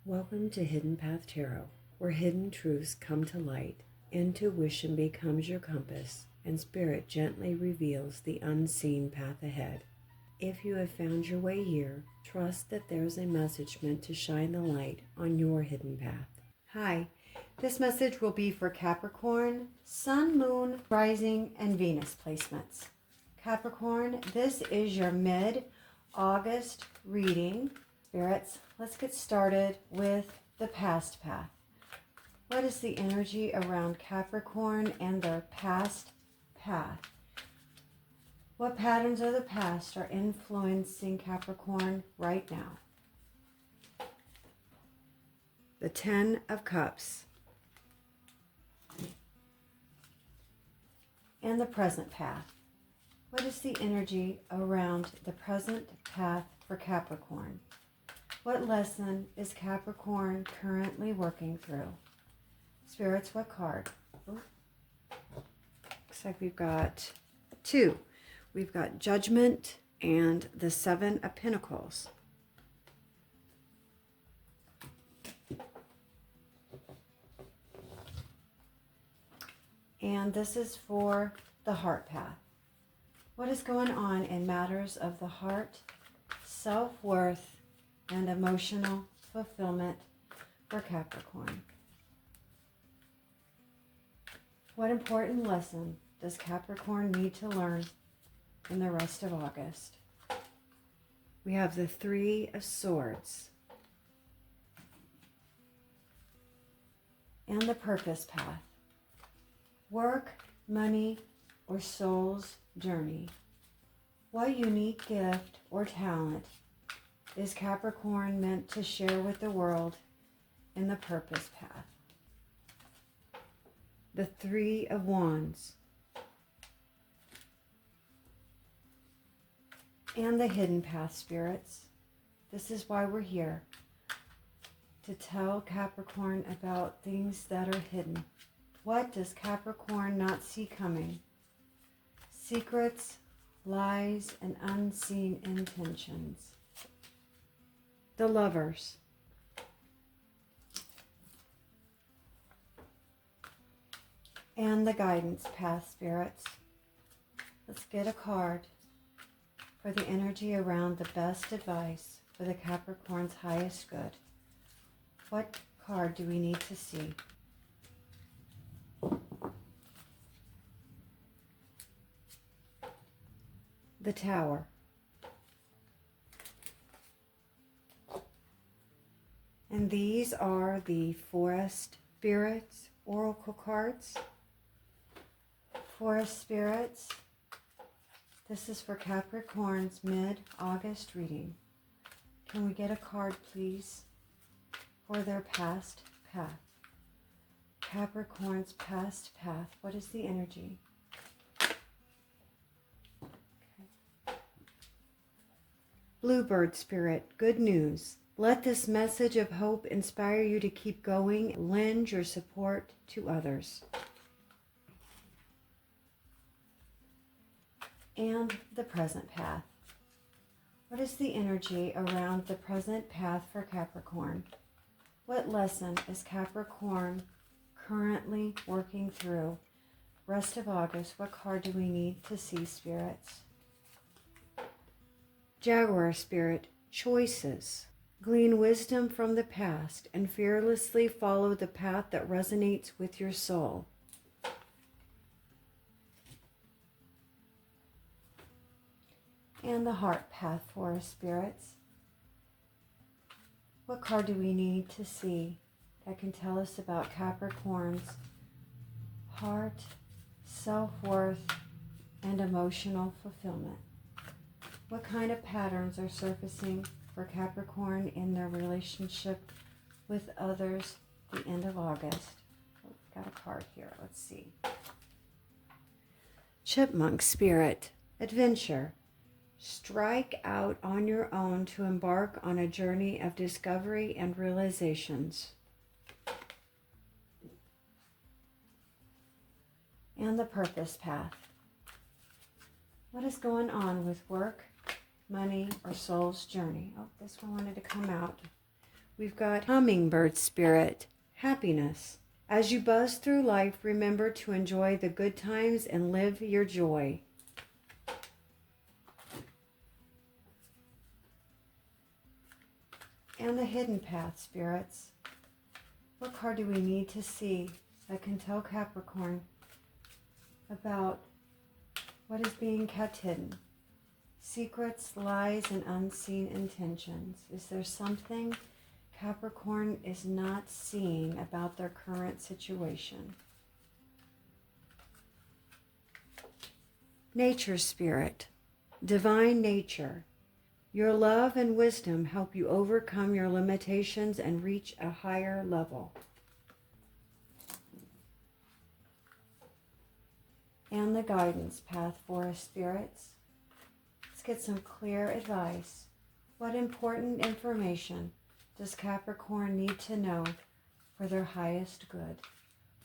Welcome to Hidden Path Tarot, where hidden truths come to light, intuition becomes your compass, and spirit gently reveals the unseen path ahead. If you have found your way here, trust that there's a message meant to shine the light on your hidden path. Hi, this message will be for Capricorn, Sun, Moon, Rising, and Venus placements. Capricorn, this is your mid-August reading. Spirits, let's get started with the past path. What is the energy around Capricorn and their past path? What patterns of the past are influencing Capricorn right now? The Ten of Cups. And the present path. What is the energy around the present path for Capricorn? What lesson is Capricorn currently working through? Spirits, what card? Ooh. Looks like we've got two. We've got Judgment and the Seven of Pentacles. And this is for the heart path. What is going on in matters of the heart, self-worth, and emotional fulfillment for Capricorn? What important lesson does Capricorn need to learn in the rest of August? We have the Three of Swords and the purpose path. Work, money, or soul's journey. What unique gift or talent is Capricorn meant to share with the world in the purpose path? The Three of Wands and the hidden path, spirits. This is why we're here, to tell Capricorn about things that are hidden. What does Capricorn not see coming? Secrets, lies, and unseen intentions. The Lovers. And the guidance path, spirits. Let's get a card for the energy around the best advice for the Capricorn's highest good. What card do we need to see? The Tower. And these are the Forest Spirits Oracle cards. Forest Spirits, this is for Capricorn's mid-August reading. Can we get a card, please, for their past path? Capricorn's past path, what is the energy? Okay. Bluebird Spirit, good news. Let this message of hope inspire you to keep going. Lend your support to others. And the present path. What is the energy around the present path for Capricorn? What lesson is Capricorn currently working through? Rest of August, what card do we need to see, spirits? Jaguar Spirit, choices. Glean wisdom from the past and fearlessly follow the path that resonates with your soul. And the heart path for us, spirits. What card do we need to see that can tell us about Capricorn's heart, self-worth, and emotional fulfillment? What kind of patterns are surfacing for Capricorn in their relationship with others at the end of August? Oh, we've got a card here. Let's see. Chipmunk Spirit, adventure. Strike out on your own to embark on a journey of discovery and realizations. And the purpose path. What is going on with work, money, or soul's journey? Oh, this one wanted to come out. we've got hummingbird spirit, happiness. As you buzz through life, remember to enjoy the good times and live your joy. And the hidden path, spirits. What card do we need to see that can tell Capricorn about what is being kept hidden? Secrets, lies, and unseen intentions. Is there something Capricorn is not seeing about their current situation? Nature spirit, divine nature. Your love and wisdom help you overcome your limitations and reach a higher level. And the guidance path for us, spirits. Let's get some clear advice. What important information does Capricorn need to know for their highest good?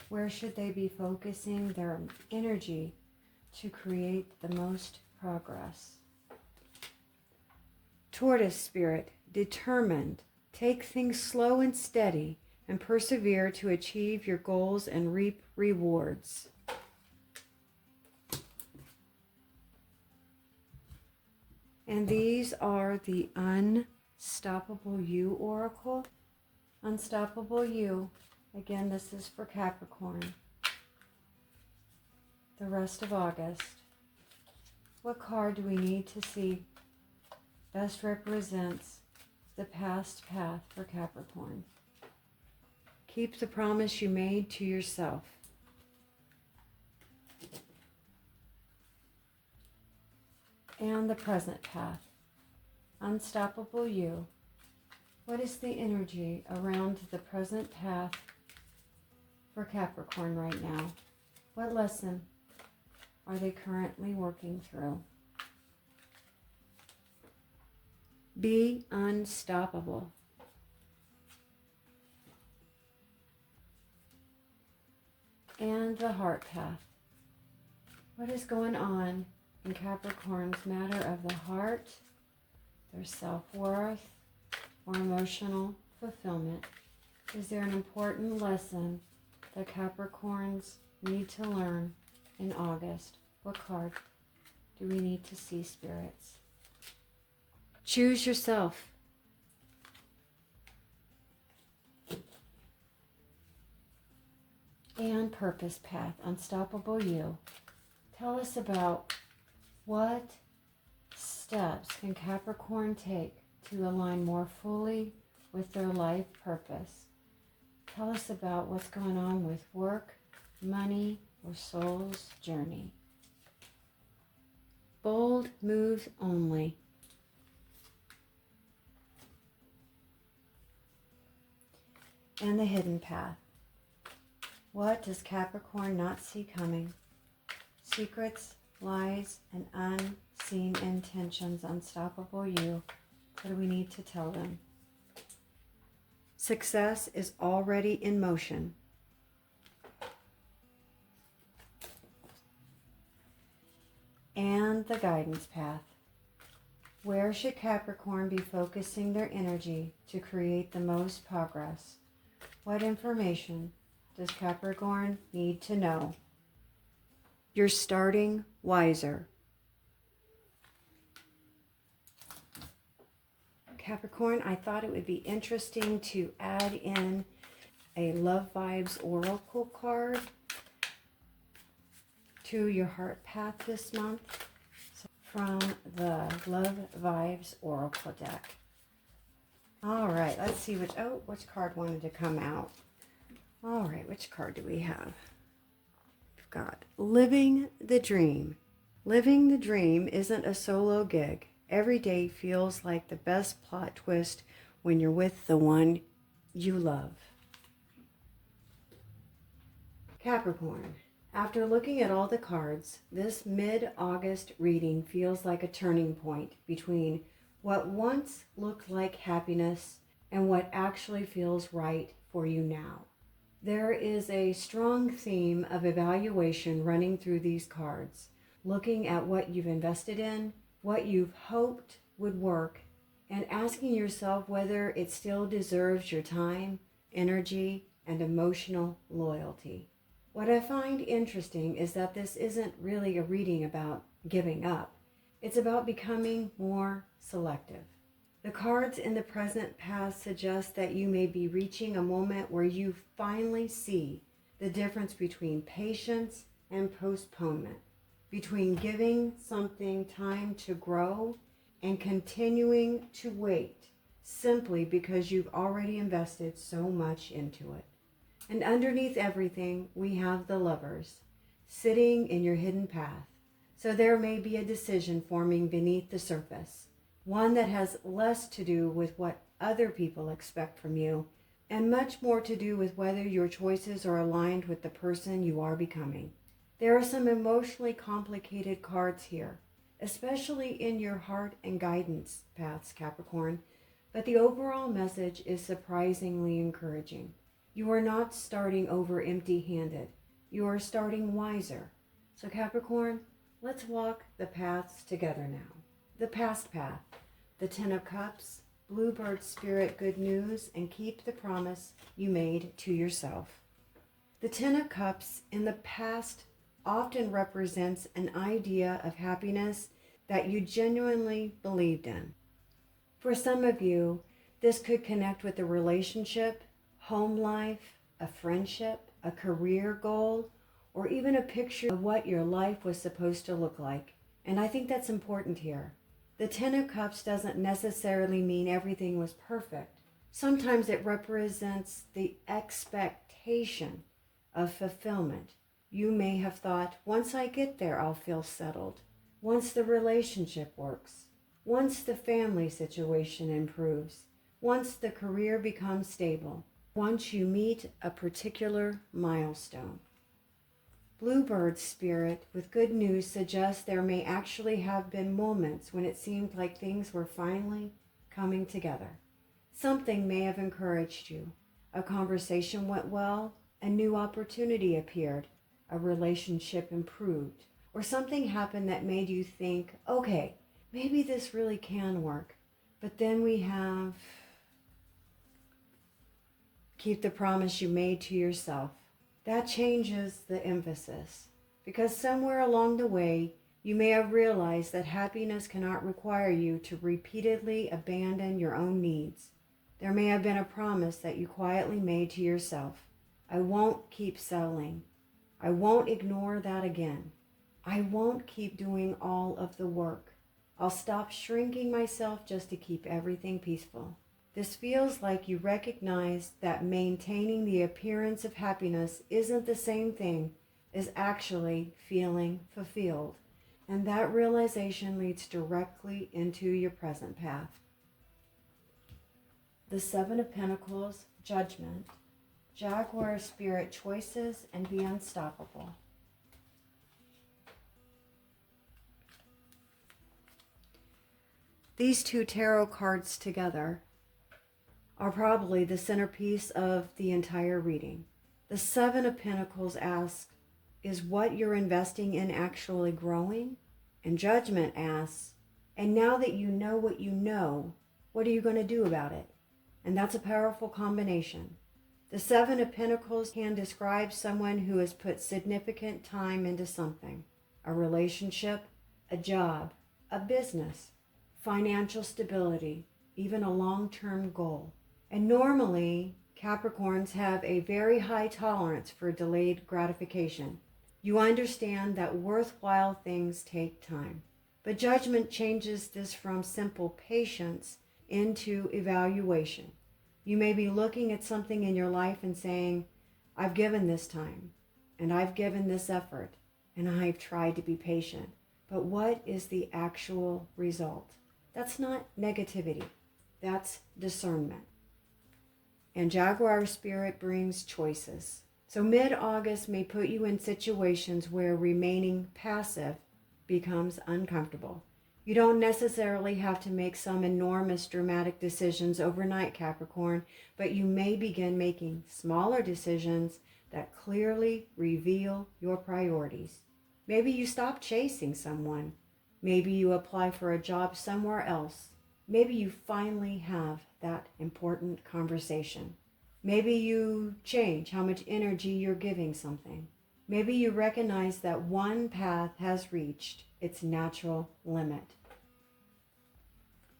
Where should they be focusing their energy to create the most progress? Tortoise spirit, determined. Take things slow and steady and persevere to achieve your goals and reap rewards. And these are the Unstoppable You Oracle. Unstoppable You. Again, this is for Capricorn. The rest of August. What card do we need to see best represents the past path for Capricorn? Keep the promise you made to yourself. And the present path. Unstoppable You. What is the energy around the present path for Capricorn right now? What lesson are they currently working through? Be unstoppable. And the heart path. What is going on in Capricorn's matter of the heart, their self-worth, or emotional fulfillment? Is there an important lesson that Capricorns need to learn in August? What card do we need to see, spirits? Choose yourself. And purpose path, Unstoppable You. Tell us about what steps can Capricorn take to align more fully with their life purpose. Tell us about what's going on with work, money, or soul's journey. Bold moves only. And the hidden path. What does Capricorn not see coming? Secrets, lies, and unseen intentions. Unstoppable You. What do we need to tell them? Success is already in motion. And the guidance path. Where should Capricorn be focusing their energy to create the most progress? What information does Capricorn need to know? You're starting wiser. Capricorn, I thought it would be interesting to add in a Love Vibes Oracle card to your heart path this month from the Love Vibes Oracle deck. All right, let's see which card wanted to come out. All right, which card do we have? We've got Living the Dream. Living the dream isn't a solo gig. Every day feels like the best plot twist when you're with the one you love. Capricorn, after looking at all the cards, this mid-August reading feels like a turning point between what once looked like happiness and what actually feels right for you now. There is a strong theme of evaluation running through these cards, looking at what you've invested in, what you've hoped would work, and asking yourself whether it still deserves your time, energy, and emotional loyalty. What I find interesting is that this isn't really a reading about giving up. It's about becoming more selective. The cards in the present past suggest that you may be reaching a moment where you finally see the difference between patience and postponement, between giving something time to grow and continuing to wait simply because you've already invested so much into it. And underneath everything, we have the Lovers sitting in your hidden path. So there may be a decision forming beneath the surface, one that has less to do with what other people expect from you and much more to do with whether your choices are aligned with the person you are becoming. There are some emotionally complicated cards here, especially in your heart and guidance paths, Capricorn, but the overall message is surprisingly encouraging. You are not starting over empty-handed. You are starting wiser. So Capricorn, let's walk the paths together now. The past path, the Ten of Cups, Bluebird Spirit, good news, and keep the promise you made to yourself. The Ten of Cups in the past often represents an idea of happiness that you genuinely believed in. For some of you, this could connect with a relationship, home life, a friendship, a career goal, or even a picture of what your life was supposed to look like. And I think that's important here. The Ten of Cups doesn't necessarily mean everything was perfect. Sometimes it represents the expectation of fulfillment. You may have thought, once I get there, I'll feel settled. Once the relationship works. Once the family situation improves. Once the career becomes stable. Once you meet a particular milestone. Bluebird Spirit with good news suggests there may actually have been moments when it seemed like things were finally coming together. Something may have encouraged you. A conversation went well, a new opportunity appeared, a relationship improved, or something happened that made you think, okay, maybe this really can work. But then we have keep the promise you made to yourself. That changes the emphasis, because somewhere along the way, you may have realized that happiness cannot require you to repeatedly abandon your own needs. There may have been a promise that you quietly made to yourself. I won't keep settling. I won't ignore that again. I won't keep doing all of the work. I'll stop shrinking myself just to keep everything peaceful. This feels like you recognize that maintaining the appearance of happiness isn't the same thing as actually feeling fulfilled. And that realization leads directly into your present path. The Seven of Pentacles, Judgment, Jaguar Spirit, choices, and be unstoppable. These two tarot cards together are probably the centerpiece of the entire reading. The Seven of Pentacles asks, is what you're investing in actually growing? And Judgment asks, and now that you know, what are you going to do about it? And that's a powerful combination. The Seven of Pentacles can describe someone who has put significant time into something, a relationship, a job, a business, financial stability, even a long-term goal. And normally, Capricorns have a very high tolerance for delayed gratification. You understand that worthwhile things take time. But Judgment changes this from simple patience into evaluation. You may be looking at something in your life and saying, I've given this time, and I've given this effort, and I've tried to be patient. But what is the actual result? That's not negativity. That's discernment. And Jaguar Spirit brings choices. So mid-August may put you in situations where remaining passive becomes uncomfortable. You don't necessarily have to make some enormous dramatic decisions overnight, Capricorn, but you may begin making smaller decisions that clearly reveal your priorities. Maybe you stop chasing someone. Maybe you apply for a job somewhere else. Maybe you finally have that important conversation. Maybe you change how much energy you're giving something. Maybe you recognize that one path has reached its natural limit.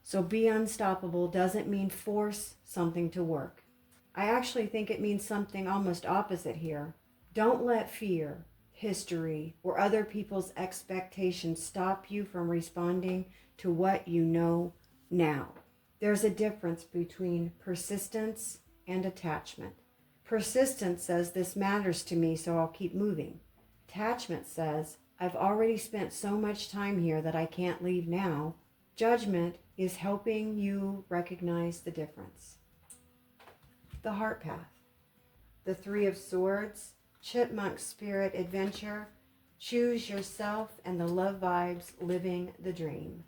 So be unstoppable doesn't mean force something to work. I actually think it means something almost opposite here. Don't let fear, history, or other people's expectations stop you from responding to what you know now. There's a difference between persistence and attachment. Persistence says this matters to me, so I'll keep moving. Attachment says I've already spent so much time here that I can't leave now. Judgment is helping you recognize the difference. The heart path. The Three of Swords, chipmunk spirit adventure, choose yourself, and the love vibes, living the dream.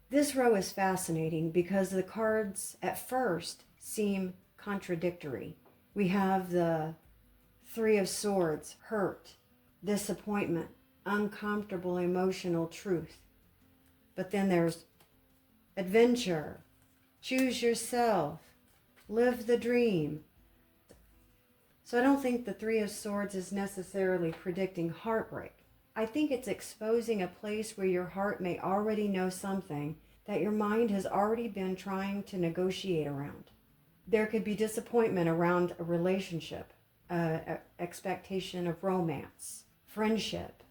This row is fascinating because the cards at first seem contradictory. We have the Three of Swords, hurt, disappointment, uncomfortable emotional truth. But then there's adventure, choose yourself, live the dream. So I don't think the Three of Swords is necessarily predicting heartbreak. I think it's exposing a place where your heart may already know something that your mind has already been trying to negotiate around. There could be disappointment around a relationship, expectation of romance, friendship,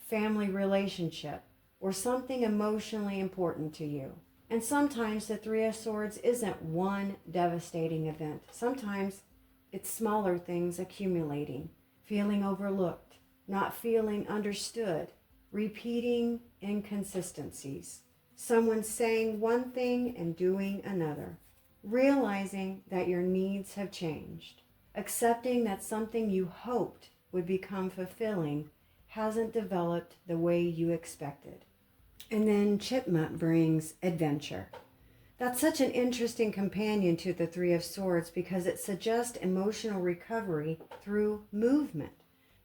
family relationship, or something emotionally important to you. And sometimes the Three of Swords isn't one devastating event. Sometimes it's smaller things accumulating, feeling overlooked, not feeling understood, repeating inconsistencies, someone saying one thing and doing another, realizing that your needs have changed, accepting that something you hoped would become fulfilling hasn't developed the way you expected. And then chipmunk brings adventure. That's such an interesting companion to the Three of Swords because it suggests emotional recovery through movement,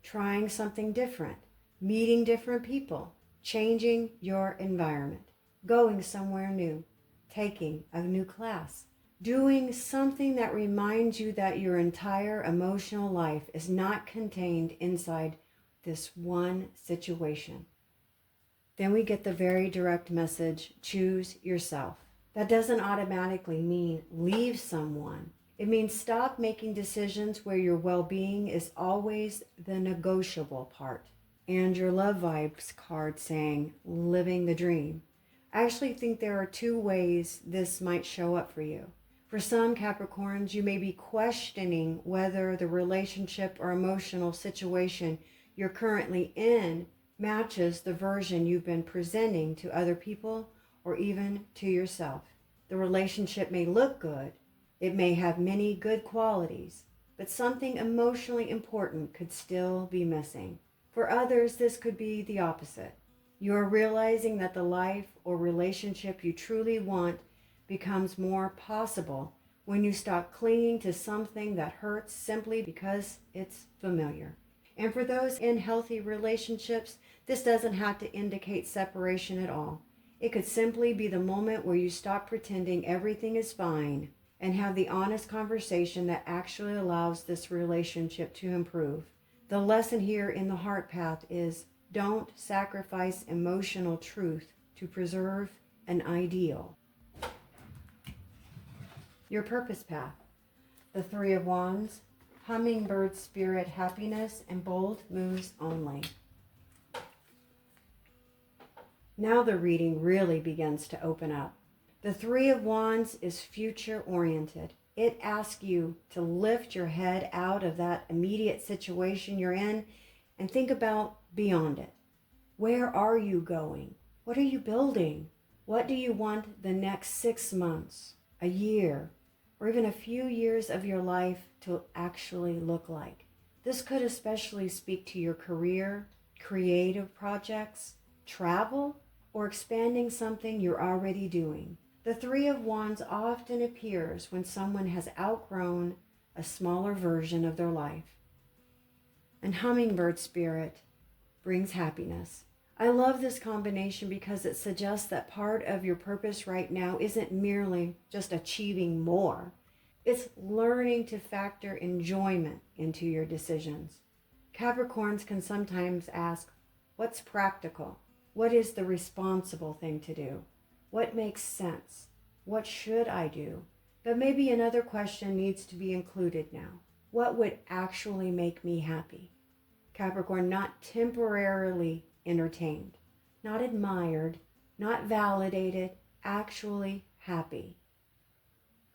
trying something different, meeting different people, changing your environment, going somewhere new, taking a new class, doing something that reminds you that your entire emotional life is not contained inside this one situation. Then we get the very direct message, choose yourself. That doesn't automatically mean leave someone. It means stop making decisions where your well-being is always the negotiable part. And your love vibes card saying, living the dream. I actually think there are two ways this might show up for you. For some Capricorns, you may be questioning whether the relationship or emotional situation you're currently in matches the version you've been presenting to other people or even to yourself. The relationship may look good, it may have many good qualities, but something emotionally important could still be missing. For others, this could be the opposite. You are realizing that the life or relationship you truly want becomes more possible when you stop clinging to something that hurts simply because it's familiar. And for those in healthy relationships, this doesn't have to indicate separation at all. It could simply be the moment where you stop pretending everything is fine and have the honest conversation that actually allows this relationship to improve. The lesson here in the heart path is don't sacrifice emotional truth to preserve an ideal. Your purpose path. The Three of Wands, hummingbird spirit happiness, and bold moves only. Now the reading really begins to open up. The Three of Wands is future-oriented. It asks you to lift your head out of that immediate situation you're in and think about beyond it. Where are you going? What are you building? What do you want the next 6 months, a year, or even a few years of your life to actually look like? This could especially speak to your career, creative projects, travel, or expanding something you're already doing. The Three of Wands often appears when someone has outgrown a smaller version of their life. And hummingbird spirit brings happiness. I love this combination because it suggests that part of your purpose right now isn't merely just achieving more. It's learning to factor enjoyment into your decisions. Capricorns can sometimes ask, what's practical? What is the responsible thing to do? What makes sense? What should I do? But maybe another question needs to be included now. What would actually make me happy? Capricorn, not temporarily entertained, not admired, not validated, actually happy.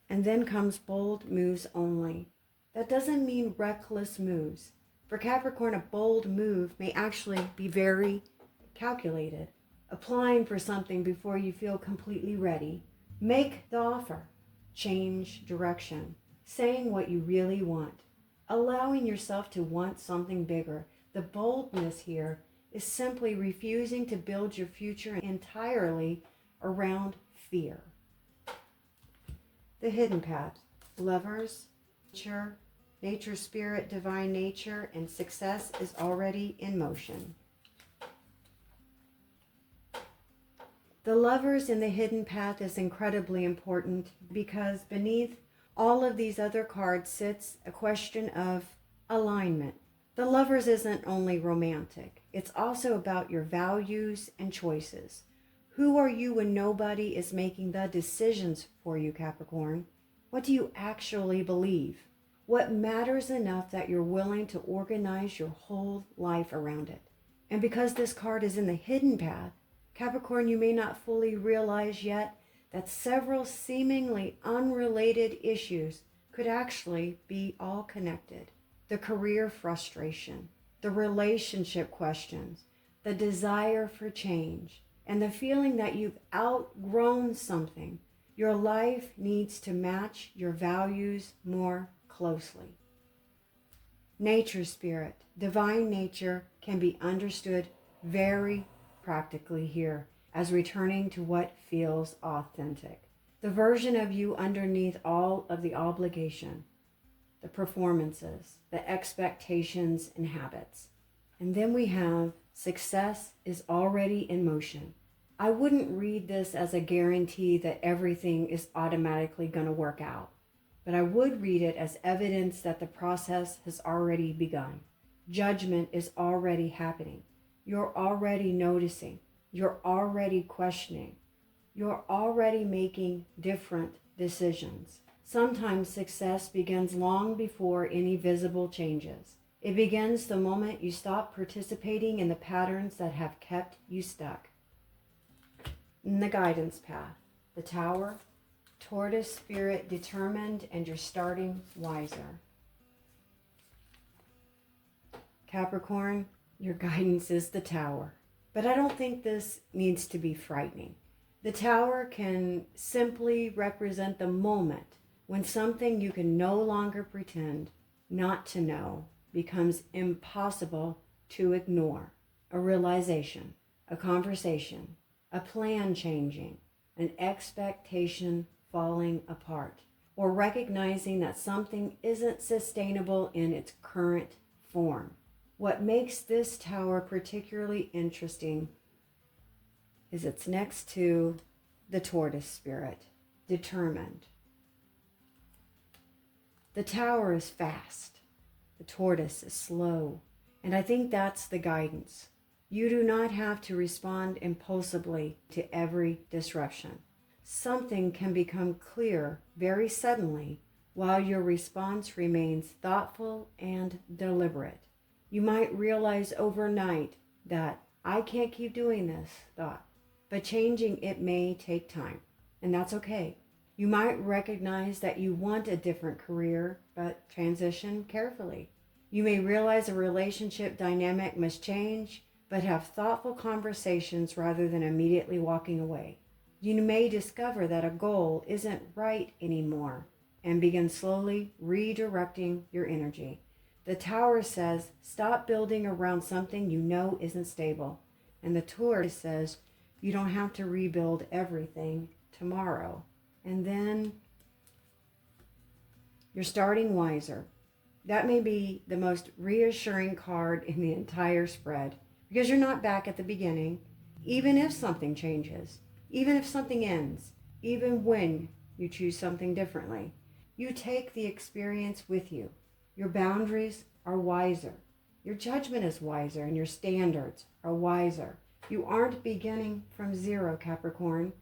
And then comes bold moves only. That doesn't mean reckless moves. For Capricorn, a bold move may actually be very calculated. Applying for something before you feel completely ready. Make the offer. Change direction. Saying what you really want. Allowing yourself to want something bigger. The boldness here is simply refusing to build your future entirely around fear. The hidden path. Lovers, nature, spirit, divine nature, and success is already in motion. The lovers in the hidden path is incredibly important because beneath all of these other cards sits a question of alignment. The lovers isn't only romantic. It's also about your values and choices. Who are you when nobody is making the decisions for you, Capricorn? What do you actually believe? What matters enough that you're willing to organize your whole life around it? And because this card is in the hidden path, Capricorn, you may not fully realize yet that several seemingly unrelated issues could actually be all connected. The career frustration, the relationship questions, the desire for change, and the feeling that you've outgrown something. Your life needs to match your values more closely. Nature spirit, divine nature can be understood very practically here as returning to what feels authentic. The version of you underneath all of the obligation, the performances, the expectations and habits. And then we have success is already in motion. I wouldn't read this as a guarantee that everything is automatically going to work out, but I would read it as evidence that the process has already begun. Judgment is already happening. You're already noticing. You're already questioning. You're already making different decisions. Sometimes success begins long before any visible changes. It begins the moment you stop participating in the patterns that have kept you stuck. In the guidance path, the Tower, tortoise spirit determined, and you're starting wiser. Capricorn, your guidance is the Tower. But I don't think this needs to be frightening. The Tower can simply represent the moment when something you can no longer pretend not to know becomes impossible to ignore. A realization, a conversation, a plan changing, an expectation falling apart, or recognizing that something isn't sustainable in its current form. What makes this Tower particularly interesting is it's next to the tortoise spirit, determined. The Tower is fast. The tortoise is slow. And I think that's the guidance. You do not have to respond impulsively to every disruption. Something can become clear very suddenly while your response remains thoughtful and deliberate. You might realize overnight that I can't keep doing this thought, but changing it may take time, and that's okay. You might recognize that you want a different career, but transition carefully. You may realize a relationship dynamic must change, but have thoughtful conversations rather than immediately walking away. You may discover that a goal isn't right anymore and begin slowly redirecting your energy. The Tower says, stop building around something you know isn't stable. And the tortoise says, you don't have to rebuild everything tomorrow. And then you're starting wiser. That may be the most reassuring card in the entire spread. because you're not back at the beginning, even if something changes, even if something ends, even when you choose something differently. You take the experience with you. Your boundaries are wiser. Your judgment is wiser, and your standards are wiser. You aren't beginning from zero, Capricorn.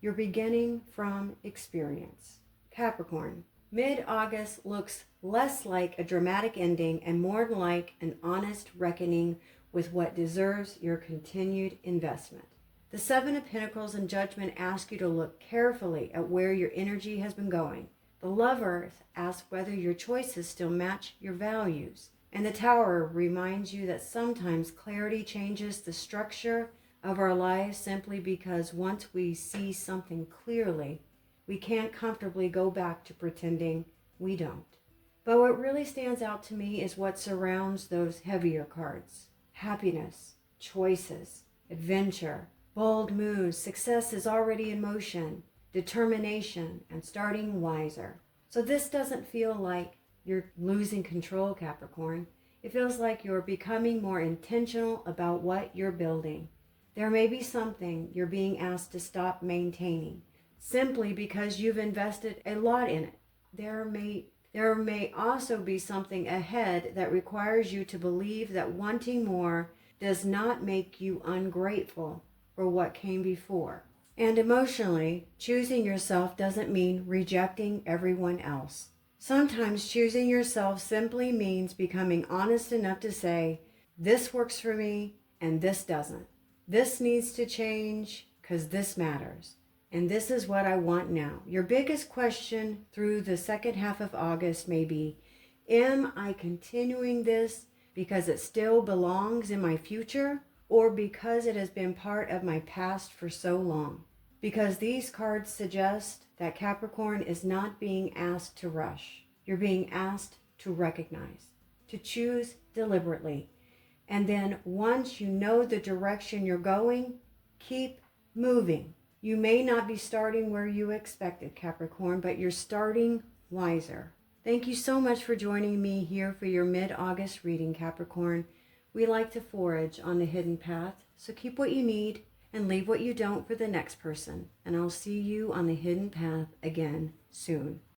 You're beginning from experience. Capricorn, mid-August looks less like a dramatic ending and more like an honest reckoning with what deserves your continued investment. The Seven of Pentacles and Judgment ask you to look carefully at where your energy has been going. The Lovers ask whether your choices still match your values. And the Tower reminds you that sometimes clarity changes the structure of our lives simply because once we see something clearly, we can't comfortably go back to pretending we don't. But what really stands out to me is what surrounds those heavier cards. Happiness, choices, adventure, bold moves, success is already in motion, determination, and starting wiser. So this doesn't feel like you're losing control, Capricorn. It feels like you're becoming more intentional about what you're building. There may be something you're being asked to stop maintaining, simply because you've invested a lot in it. There may also be something ahead that requires you to believe that wanting more does not make you ungrateful for what came before. And emotionally, choosing yourself doesn't mean rejecting everyone else. Sometimes choosing yourself simply means becoming honest enough to say, this works for me and this doesn't. This needs to change because this matters. And this is what I want now. Your biggest question through the second half of August may be, am I continuing this because it still belongs in my future, or because it has been part of my past for so long? Because these cards suggest that Capricorn is not being asked to rush. You're being asked to recognize, to choose deliberately. And then once you know the direction you're going, keep moving. You may not be starting where you expected, Capricorn, but you're starting wiser. Thank you so much for joining me here for your mid-August reading, Capricorn. We like to forage on the hidden path, so keep what you need and leave what you don't for the next person. And I'll see you on the hidden path again soon.